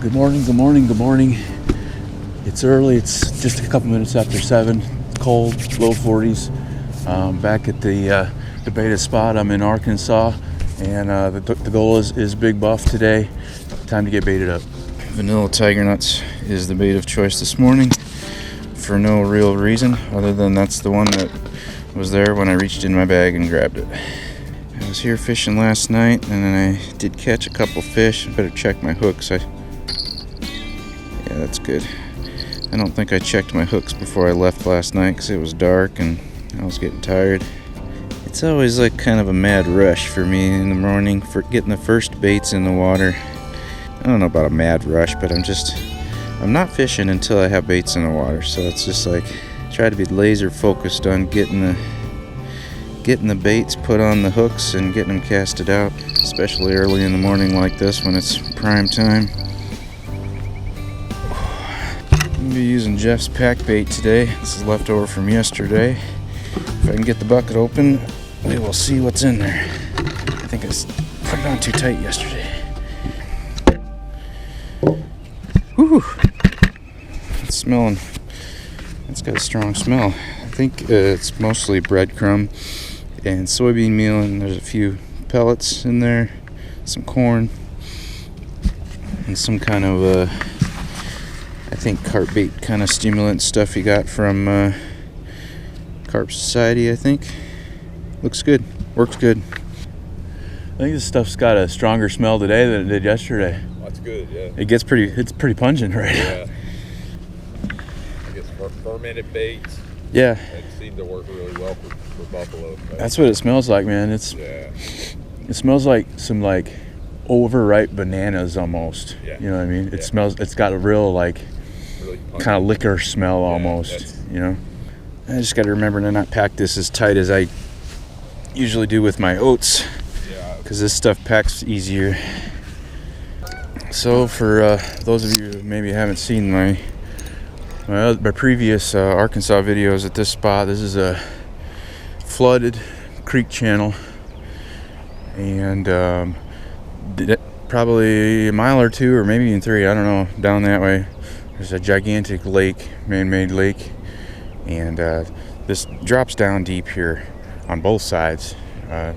Good morning, good morning, good morning. It's early, it's just a couple minutes after 7. Cold, low 40s. Back at the beta spot. I'm in Arkansas, and the goal is Big Buff today. Time to get baited up. Vanilla tiger nuts is the bait of choice this morning for no real reason other than that's the one that was there when I reached in my bag and grabbed it. I was here fishing last night and then I did catch a couple fish. I better check my hooks. Yeah, that's good. I don't think I checked my hooks before I left last night because it was dark and I was getting tired. It's always like kind of a mad rush for me in the morning for getting the first baits in the water. I don't know about a mad rush, but I'm not fishing until I have baits in the water. So it's just like try to be laser focused on getting the baits put on the hooks and getting them casted out, especially early in the morning like this when it's prime time. I'm going to be using Jeff's pack bait today. This is leftover from yesterday. If I can get the bucket open, we will see what's in there. I think I put it on too tight yesterday. Whew. It's smelling. It's got a strong smell. I think it's mostly breadcrumb and soybean meal, and there's a few pellets in there, some corn, and some kind of I think carp bait kind of stimulant stuff he got from Carp Society, I think. Looks good. Works good. I think this stuff's got a stronger smell today than it did yesterday. That's good, yeah. It's pretty pungent right now. Yeah. I guess fermented baits. Yeah. That seem to work really well for buffalo. That's what it smells like, man. It smells like some like overripe bananas almost. Yeah. You know what I mean? Yeah. It's got a real like really kind of liquor smell almost, you know? I just got to remember to not pack this as tight as I usually do with my oats, because this stuff packs easier. So for those of you who maybe haven't seen my previous Arkansas videos at this spot, this is a flooded creek channel, and probably a mile or two or maybe even 3, I don't know, down that way there's a gigantic lake, man-made lake, and this drops down deep here on both sides,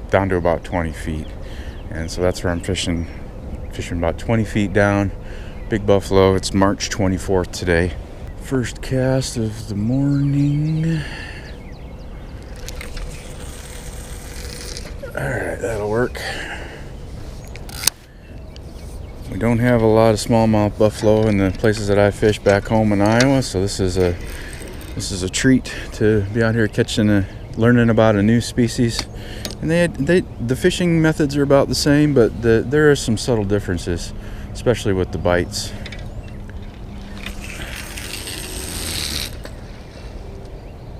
down to about 20 feet, and so that's where I'm fishing about 20 feet down. Big buffalo. It's March 24th today. First cast of the morning. Alright, that'll work. We don't have a lot of smallmouth buffalo in the places that I fish back home in Iowa, so this is a treat to be out here learning about a new species. And the fishing methods are about the same, but there are some subtle differences, especially with the bites.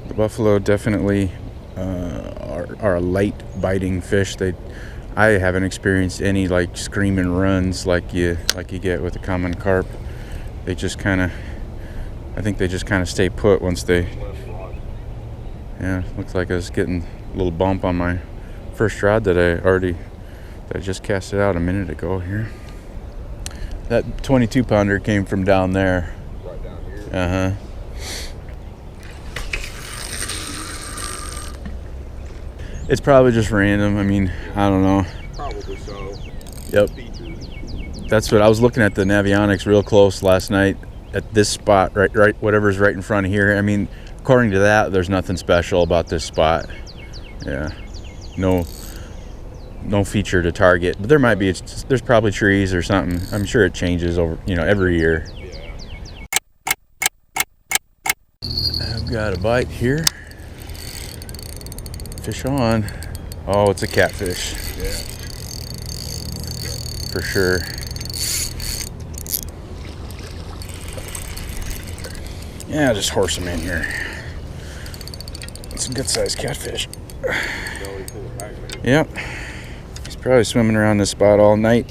The buffalo definitely are a light biting fish. I haven't experienced any like screaming runs like you get with the common carp. I think they just kind of stay put once they. Yeah, looks like I was getting a little bump on my first rod that I just casted out a minute ago here. That 22 pounder came from down there. Right down here. It's probably just random. I mean, I don't know. Probably so. Yep. That's what I was looking at the Navionics real close last night at this spot, right, whatever's right in front of here. I mean, according to that, there's nothing special about this spot. Yeah. No feature to target, but there might be. There's probably trees or something. I'm sure it changes over, every year. Yeah. I've got a bite here. Fish on. Oh, it's a catfish. Yeah. For sure. Yeah, just horse them in here. It's a good sized catfish. Yep. He's probably swimming around this spot all night,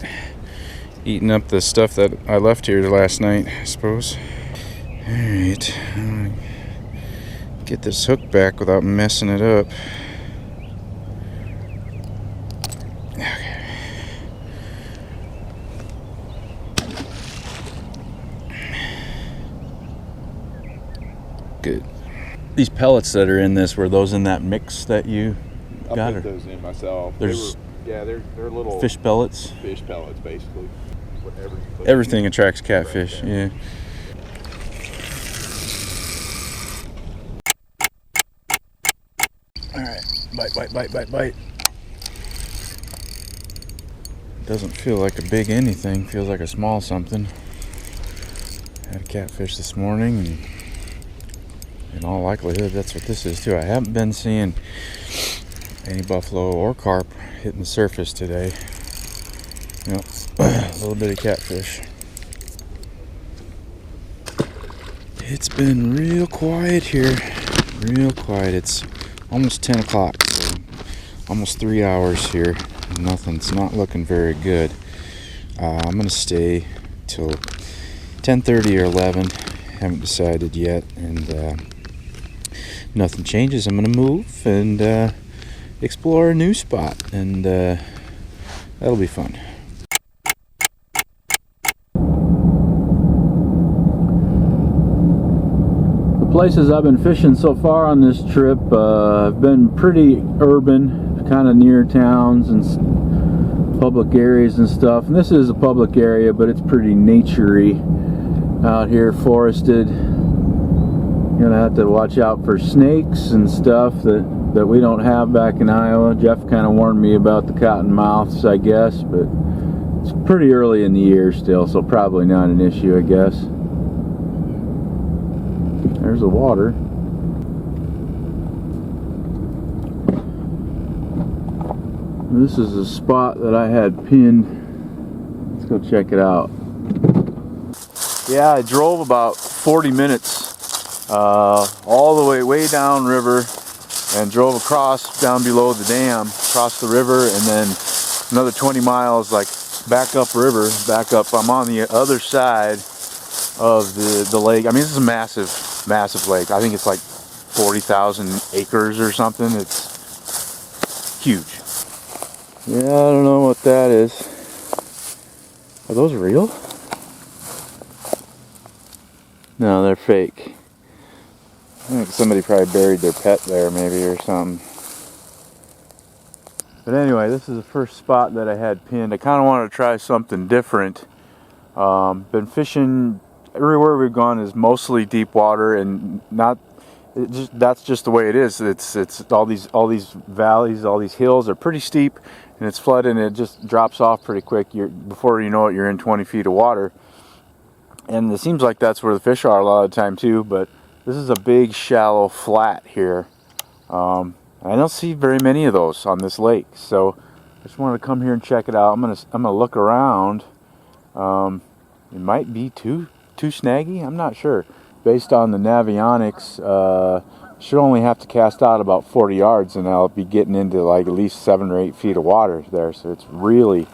eating up the stuff that I left here last night, I suppose. Alright. Get this hook back without messing it up. Okay. These pellets that are in this, were those in that mix that you I got? put those in myself. There's they're little fish pellets. Fish pellets, basically. Whatever you put Everything attracts catfish. Yeah. All right, bite. Doesn't feel like a big anything. Feels like a small something. Had a catfish this morning, and in all likelihood, that's what this is too. I haven't been seeing any buffalo or carp hitting the surface today. Yep, a little bit of catfish. It's been real quiet here. Real quiet. It's almost 10 o'clock, so almost 3 hours here. Nothing's not looking very good. I'm gonna stay till 10:30 or 11. Haven't decided yet, and nothing changes. I'm gonna move and explore a new spot, and that'll be fun. The places I've been fishing so far on this trip have been pretty urban, kind of near towns and public areas and stuff. And this is a public area, but it's pretty naturey out here, forested. You're gonna have to watch out for snakes and stuff that we don't have back in Iowa. Jeff kind of warned me about the cottonmouths, I guess, but it's pretty early in the year still, so probably not an issue, I guess. There's the water. This is a spot that I had pinned. Let's go check it out. Yeah, I drove about 40 minutes all the way down river and drove across down below the dam, across the river, and then another 20 miles like back up river, back up. I'm on the other side of the lake. I mean, this is a massive lake. I think it's like 40,000 acres or something. It's huge. Yeah, I don't know what that is. Are those real? No, they're fake. I think somebody probably buried their pet there maybe or something. But anyway, this is the first spot that I had pinned. I kind of wanted to try something different. Been fishing everywhere we've gone is mostly deep water, and that's just the way it is. It's all these valleys, all these hills are pretty steep, and it's flooded, and it just drops off pretty quick. Before you know it, you're in 20 feet of water. And it seems like that's where the fish are a lot of the time too, but this is a big shallow flat here. I don't see very many of those on this lake, so I just wanted to come here and check it out. I'm gonna look around. It might be too snaggy, I'm not sure. Based on the Navionics, should only have to cast out about 40 yards and I'll be getting into like at least 7 or 8 feet of water there. So it's really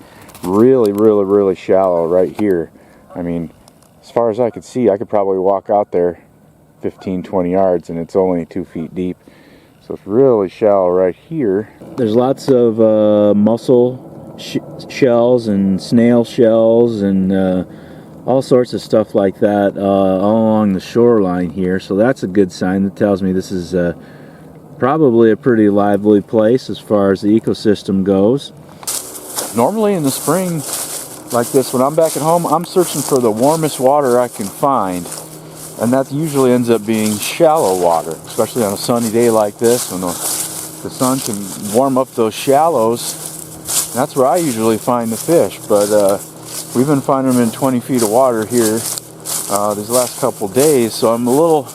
shallow right here. I mean, as far as I could see, I could probably walk out there 15-20 yards and it's only 2 feet deep. So it's really shallow right here. There's lots of mussel shells and snail shells and all sorts of stuff like that all along the shoreline here. So that's a good sign. That tells me this is probably a pretty lively place as far as the ecosystem goes. Normally in the spring like this, when I'm back at home, I'm searching for the warmest water I can find, and that usually ends up being shallow water, especially on a sunny day like this when the sun can warm up those shallows. That's where I usually find the fish, but we've been finding them in 20 feet of water here these last couple days, so I'm a little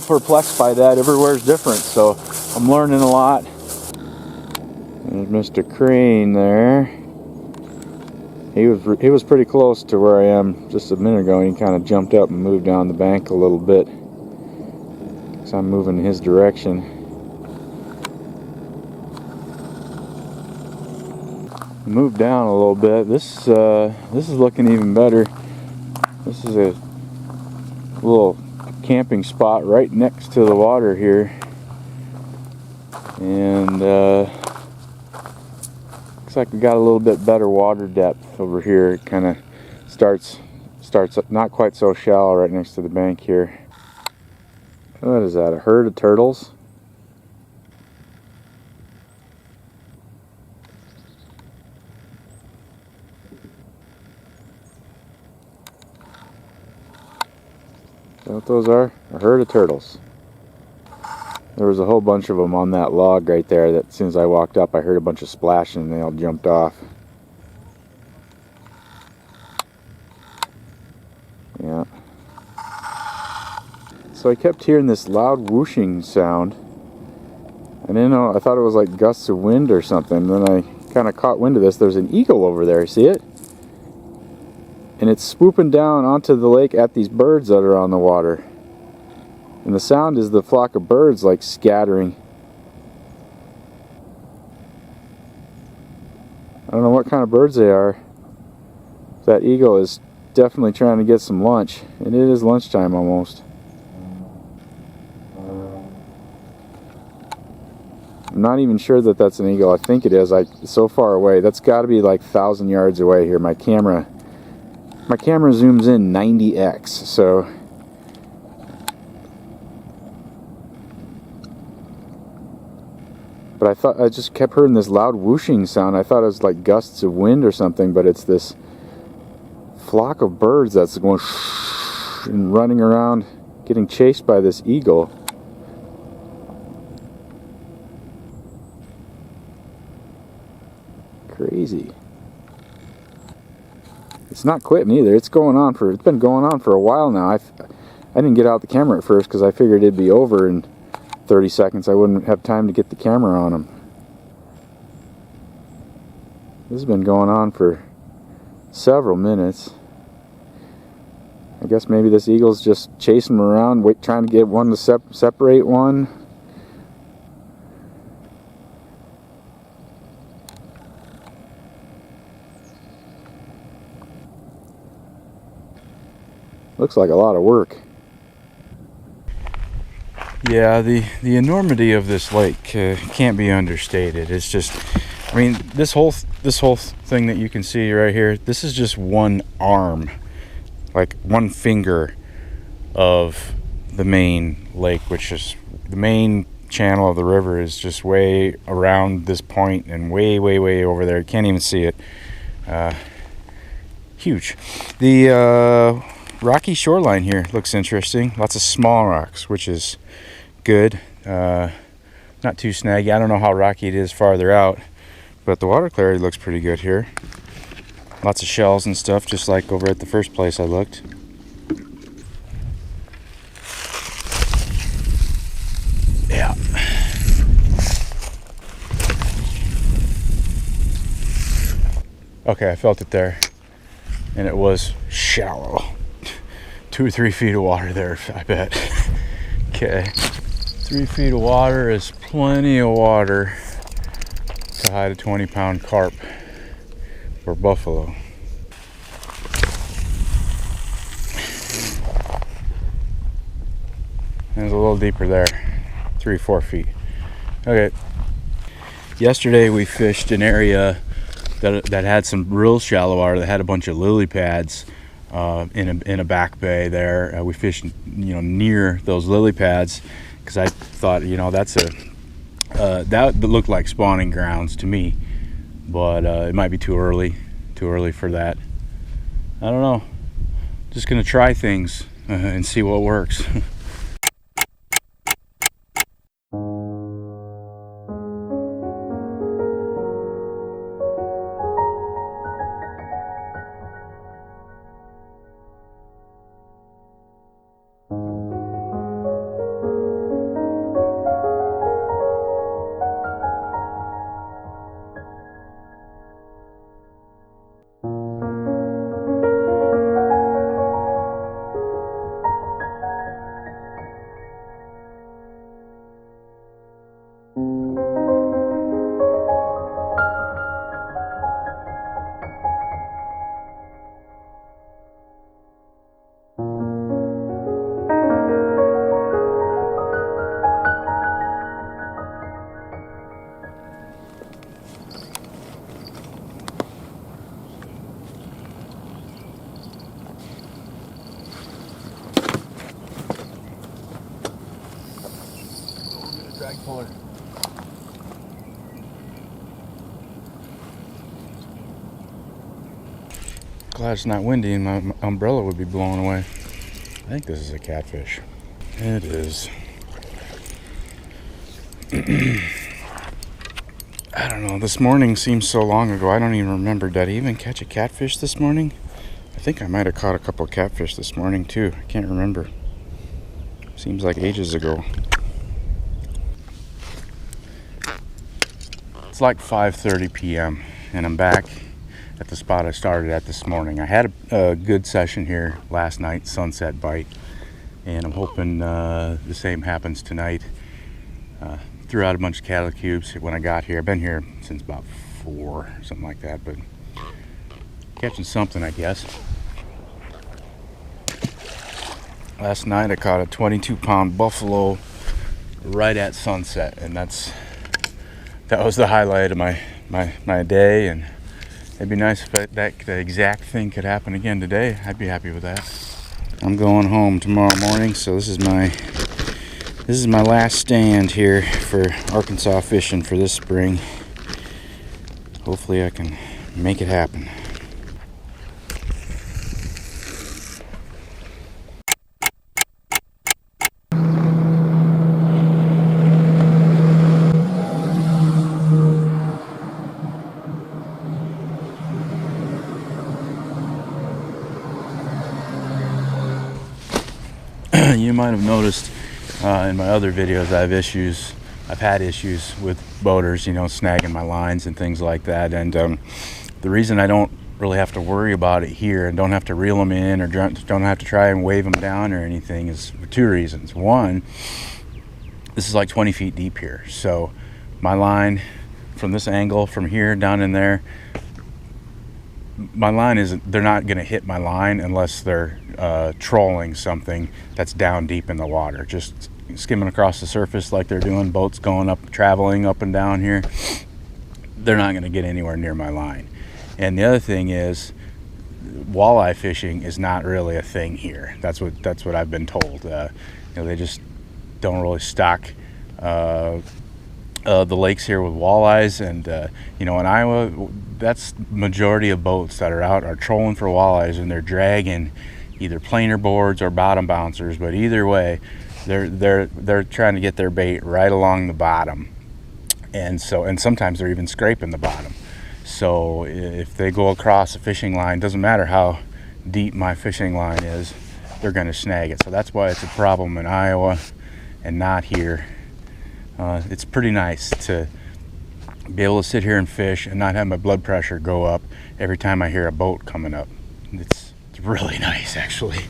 perplexed by that. Everywhere's different, so I'm learning a lot. There's Mr. Crane there. He was pretty close to where I am just a minute ago. He kind of jumped up and moved down the bank a little bit, so I'm moving in his direction. Move down a little bit. This is looking even better. This is a little camping spot right next to the water here, and looks like we got a little bit better water depth over here. It kind of starts up not quite so shallow right next to the bank here. What is that, a herd of turtles? Is that what those are? A herd of turtles. There was a whole bunch of them on that log right there that as soon as I walked up I heard a bunch of splashing and they all jumped off. Yeah. So I kept hearing this loud whooshing sound. I didn't know, I thought it was like gusts of wind or something. Then I kind of caught wind of this. There's an eagle over there, see it? And it's swooping down onto the lake at these birds that are on the water. And the sound is the flock of birds like scattering. I don't know what kind of birds they are. That eagle is definitely trying to get some lunch. And it is lunchtime almost. I'm not even sure that that's an eagle. I think it is. It's so far away. That's got to be like 1,000 yards away here. My camera zooms in 90x. So but I just kept hearing this loud whooshing sound. I thought it was like gusts of wind or something, but it's this flock of birds that's going and running around getting chased by this eagle. Crazy. It's not quitting either. It's been going on for a while now. I didn't get out the camera at first because I figured it'd be over in 30 seconds. I wouldn't have time to get the camera on them. This has been going on for several minutes. I guess maybe this eagle's just chasing them around, trying to get one to separate one. Looks like a lot of work. Yeah, the enormity of this lake can't be understated. It's just, I mean, this whole thing that you can see right here, this is just one arm, like one finger of the main lake, which is the main channel of the river is just way around this point and way over there. You can't even see it. Huge. The rocky shoreline here looks interesting. Lots of small rocks, which is good. Not too snaggy. I don't know how rocky it is farther out, but the water clarity looks pretty good here. Lots of shells and stuff, just like over at the first place I looked. Yeah. Okay, I felt it there, and it was shallow. 2 or 3 feet of water there, I bet. Okay, 3 feet of water is plenty of water to hide a 20-pound carp or buffalo. And it's a little deeper there, 3-4 feet. Okay, yesterday we fished an area that had some real shallow water that had a bunch of lily pads in a back bay there. We fished, near those lily pads because I thought, that looked like spawning grounds to me, but it might be too early for that. I don't know. Just gonna try things and see what works. puller. Glad it's not windy and my umbrella would be blowing away. I think this is a catfish. It is. I don't know, this morning seems so long ago, I don't even remember. Did I even catch a catfish this morning? I think I might have caught a couple of catfish this morning too. I can't remember. Seems like ages ago. It's like 5:30 p.m. and I'm back at the spot I started at this morning. I had a good session here last night, sunset bite, and I'm hoping the same happens tonight. Threw out a bunch of cattle cubes when I got here. I've been here since about 4, something like that, but catching something, I guess. Last night I caught a 22-pound buffalo right at sunset, and that was the highlight of my day. And it'd be nice if the exact thing could happen again today. I'd be happy with that. I'm going home tomorrow morning, so this is my last stand here for Arkansas fishing for this spring. Hopefully I can make it happen. You might have noticed in my other videos I've had issues with boaters, snagging my lines and things like that. And the reason I don't really have to worry about it here and don't have to reel them in or don't have to try and wave them down or anything is for 2 reasons. One, this is like 20 feet deep here, so my line from this angle, from here down in there, my line they're not going to hit my line unless they're trolling something that's down deep in the water. Just skimming across the surface like they're doing, boats going up, traveling up and down here, they're not going to get anywhere near my line. And the other thing is, walleye fishing is not really a thing here. That's what I've been told. They just don't really stock the lakes here with walleyes, and in Iowa, that's majority of boats that are out are trolling for walleyes, and they're dragging either planer boards or bottom bouncers. But either way, they're trying to get their bait right along the bottom, and sometimes they're even scraping the bottom. So if they go across a fishing line, doesn't matter how deep my fishing line is, they're going to snag it. So that's why it's a problem in Iowa and not here. It's pretty nice to be able to sit here and fish and not have my blood pressure go up every time I hear a boat coming up. It's really nice, actually.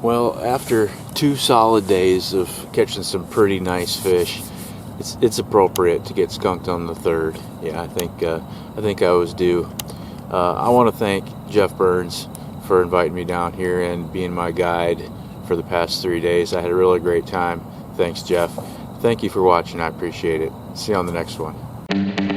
Well, after 2 solid days of catching some pretty nice fish, it's appropriate to get skunked on the 3rd. Yeah, I think I was due. I want to thank Jeff Burns for inviting me down here and being my guide for the past 3 days. I had a really great time. Thanks, Jeff. Thank you for watching. I appreciate it. See you on the next one.